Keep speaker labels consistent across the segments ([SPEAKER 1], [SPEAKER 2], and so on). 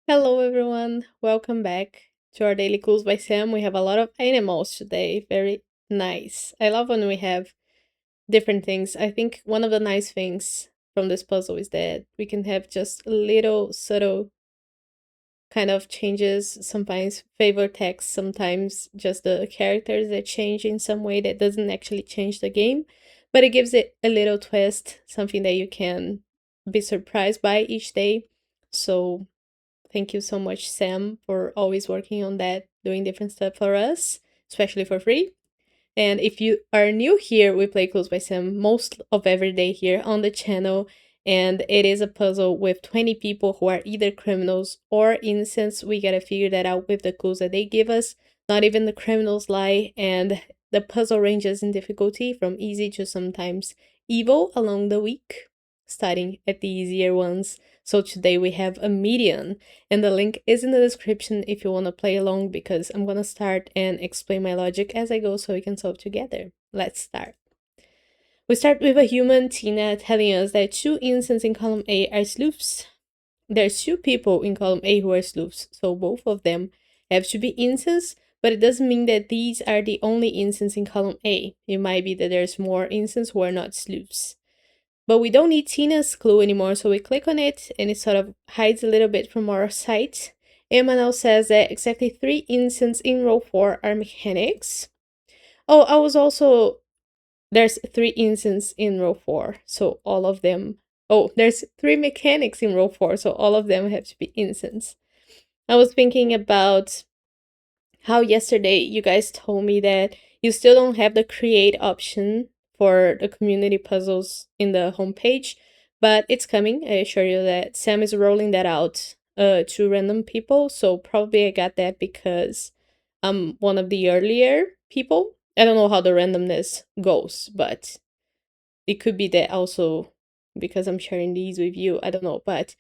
[SPEAKER 1] Hello everyone, welcome back to our daily clues by Sam. We have a lot of animals today, very nice. I love when we have different things. I think one of the nice things from this puzzle is that we can have just little subtle kind of changes, sometimes favor text, sometimes just the characters that change in some way that doesn't actually change the game, but it gives it a little twist, something that you can be surprised by each day. So thank you so much, Sam, for always working on that, doing different stuff for us, especially for free. And if you are new here, we play Clues by Sam most of every day here on the channel. And it is a puzzle with 20 people who are either criminals or innocents. We gotta figure that out with the clues that they give us. Not even the criminals lie. And the puzzle ranges in difficulty from easy to sometimes evil along the week, starting at the easier ones. So today we have a median, and the link is in the description if you want to play along, because I'm going to start and explain my logic as I go so we can solve together. Let's start. We start with a human, Tina, telling us that two innocents in column A are sleuths. There's two people in column A who are sleuths, so both of them have to be innocents, but it doesn't mean that these are the only innocents in column A. It might be that there's more innocents who are not sleuths. But we don't need Tina's clue anymore, so we click on it and it sort of hides a little bit from our sight. Emma now says that exactly 3 innocents in row 4 are mechanics. Oh, I was also... There's 3 innocents in row 4, so all of them... Oh, there's 3 mechanics in row 4, so all of them have to be innocents. I was thinking about how yesterday you guys told me that you still don't have the create option for the community puzzles in the homepage, but it's coming. I assure you that Sam is rolling that out to random people, so probably I got that because I'm one of the earlier people. I don't know how the randomness goes, but it could be that also because I'm sharing these with you. I don't know, but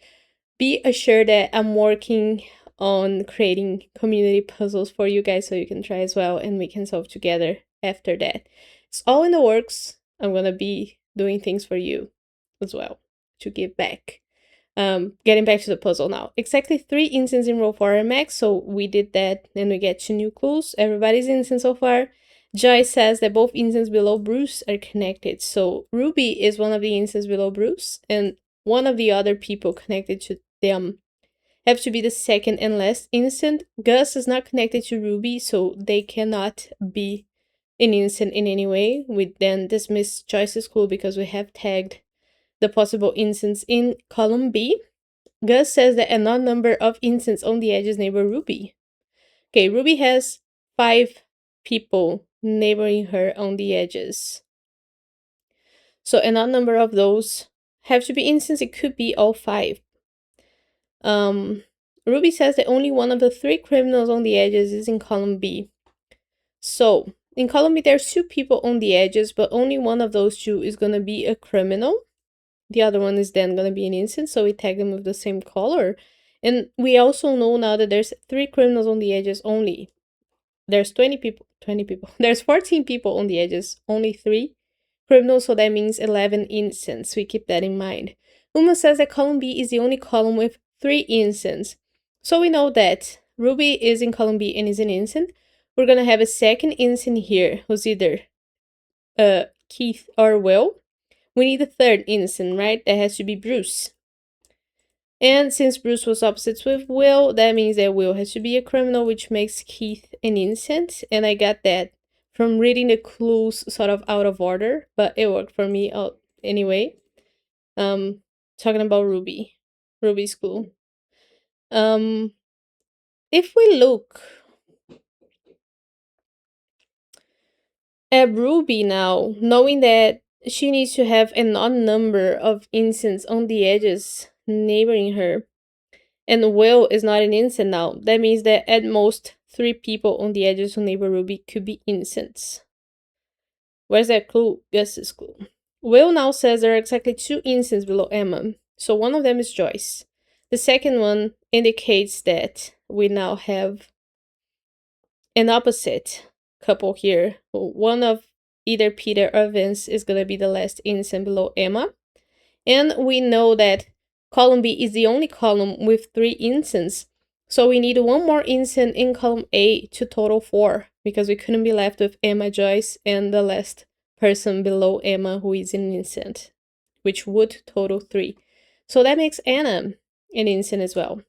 [SPEAKER 1] be assured that I'm working on creating community puzzles for you guys so you can try as well and we can solve together after that. It's all in the works. I'm gonna be doing things for you as well to give back. Getting back to the puzzle now. Exactly 3 instances in row 4 are max, so we did that and we get 2 new clues. Everybody's innocent so far. Joy says that both instances below Bruce are connected. So Ruby is one of the instances below Bruce, and one of the other people connected to them have to be the second and last instant. Gus is not connected to Ruby, so they cannot be an instant in any way. We then dismiss Joyce's clue because we have tagged the possible instance in column B. Gus says that an odd number of instants on the edges neighbor Ruby. Okay, Ruby has 5 people neighboring her on the edges. So an odd number of those have to be instants. It could be all 5. Ruby says that only one of the 3 criminals on the edges is in column B. So in column B, there's 2 people on the edges, but only one of those 2 is gonna be a criminal. The other one is then gonna be an innocent, so we tag them with the same color. And we also know now that there's 3 criminals on the edges only. There's 20 people. There's 14 people on the edges, only 3 criminals, so that means 11 innocents. We keep that in mind. Uma says that column B is the only column with 3 innocents. So we know that Ruby is in column B and is an innocent. We're gonna have a second innocent here who's either Keith or Will. We need a third innocent, right? That has to be Bruce. And since Bruce was opposites with Will, that means that Will has to be a criminal, which makes Keith an innocent. And I got that from reading the clues sort of out of order, but it worked for me anyway. Talking about Ruby's clue. If we look at Ruby now, knowing that she needs to have an odd number of instants on the edges neighboring her, and Will is not an instant now, that means that at most 3 people on the edges who neighbor Ruby could be innocents. Where's that clue? Gus's clue. Will now says there are exactly 2 instants below Emma, so one of them is Joyce. The second one indicates that we now have an opposite couple here. One of either Peter or Vince is gonna be the last instant below Emma. And we know that column B is the only column with 3 instants. So we need one more innocent in column A to total 4, because we couldn't be left with Emma, Joyce, and the last person below Emma who is an innocent, which would total 3. So that makes Anna an innocent as well.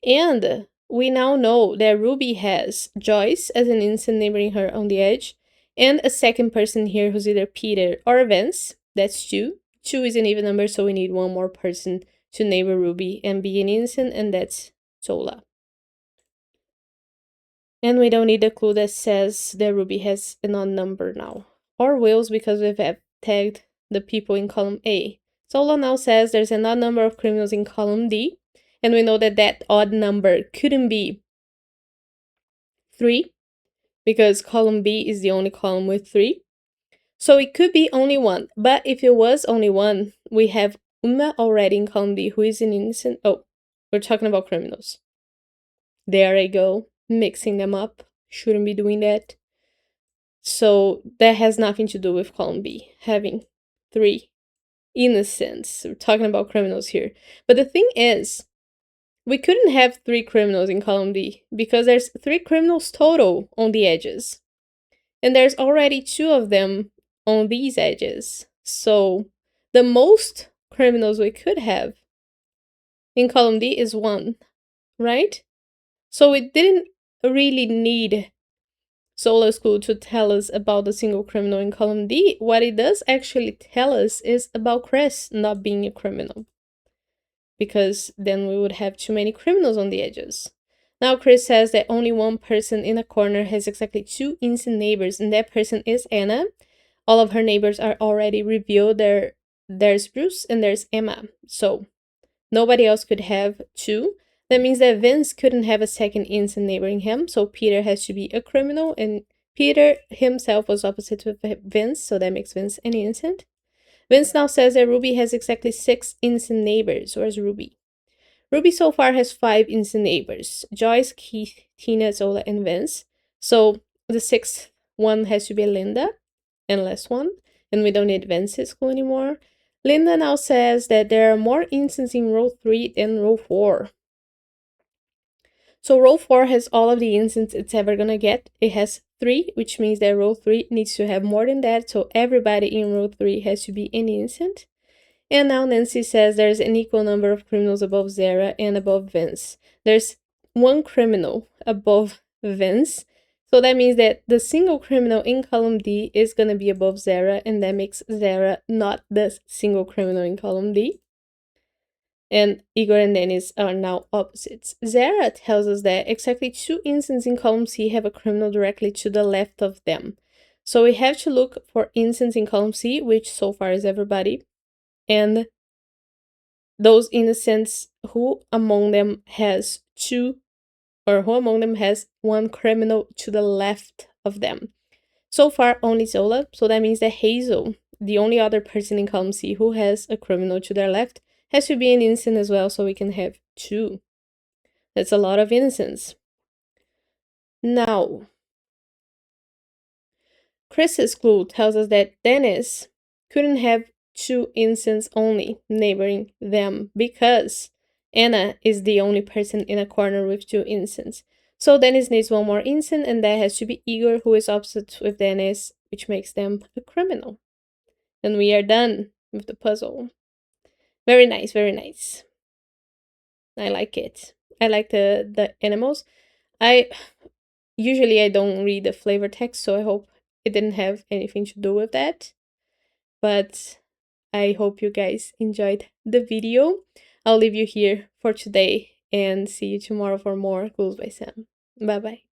[SPEAKER 1] And we now know that Ruby has Joyce as an innocent neighboring her on the edge, and a second person here who's either Peter or Vince. That's 2. 2 is an even number, so we need one more person to neighbor Ruby and be an innocent, and that's Zola. And we don't need a clue that says that Ruby has an odd number now. Or wills, because we've tagged the people in column A. Zola now says there's an odd number of criminals in column D, and we know that that odd number couldn't be 3, because column B is the only column with 3. So it could be only 1, but if it was only 1, we have Uma already in column D, who is an innocent. Oh, we're talking about criminals. There I go, mixing them up. Shouldn't be doing that. So that has nothing to do with column B, having 3 innocents. We're talking about criminals here. But the thing is, we couldn't have 3 criminals in column D, because there's 3 criminals total on the edges. And there's already 2 of them on these edges. So the most criminals we could have in column D is 1, right? So we didn't really need Zola's clue to tell us about the single criminal in column D. What it does actually tell us is about Chris not being a criminal, because then we would have too many criminals on the edges. Now Chris says that only one person in a corner has exactly 2 innocent neighbors, and that person is Anna. All of her neighbors are already revealed. There's Bruce and there's Emma. So nobody else could have 2. That means that Vince couldn't have a second innocent neighboring him, so Peter has to be a criminal, and Peter himself was opposite with Vince, so that makes Vince an innocent. Vince now says that Ruby has exactly 6 innocent neighbors. Where's Ruby? Ruby so far has 5 innocent neighbors: Joyce, Keith, Tina, Zola, and Vince. So the 6th one has to be Linda, and last one, and we don't need Vince's clue anymore. Linda now says that there are more innocents in row 3 than row 4. So row 4 has all of the innocents it's ever gonna get. It has 3, which means that row 3 needs to have more than that, so everybody in row 3 has to be an innocent. And now Nancy says there's an equal number of criminals above Zara and above Vince. There's 1 criminal above Vince, so that means that the single criminal in column D is gonna be above Zara, and that makes Zara not the single criminal in column D. And Igor and Dennis are now opposites. Zara tells us that exactly 2 innocents in column C have a criminal directly to the left of them. So we have to look for innocents in column C, which so far is everybody, and those innocents who among them has 2, or who among them has 1 criminal to the left of them. So far only Zola, so that means that Hazel, the only other person in column C who has a criminal to their left, has to be an innocent as well, so we can have 2. That's a lot of innocents. Now, Chris's clue tells us that Dennis couldn't have 2 innocents only neighboring them, because Anna is the only person in a corner with 2 innocents. So Dennis needs 1 more innocent, and that has to be Igor, who is opposite with Dennis, which makes them a criminal. And we are done with the puzzle. Very nice, very nice. I like it. I like the animals. Usually I don't read the flavor text, so I hope it didn't have anything to do with that. But I hope you guys enjoyed the video. I'll leave you here for today and see you tomorrow for more Clues by Sam. Bye bye.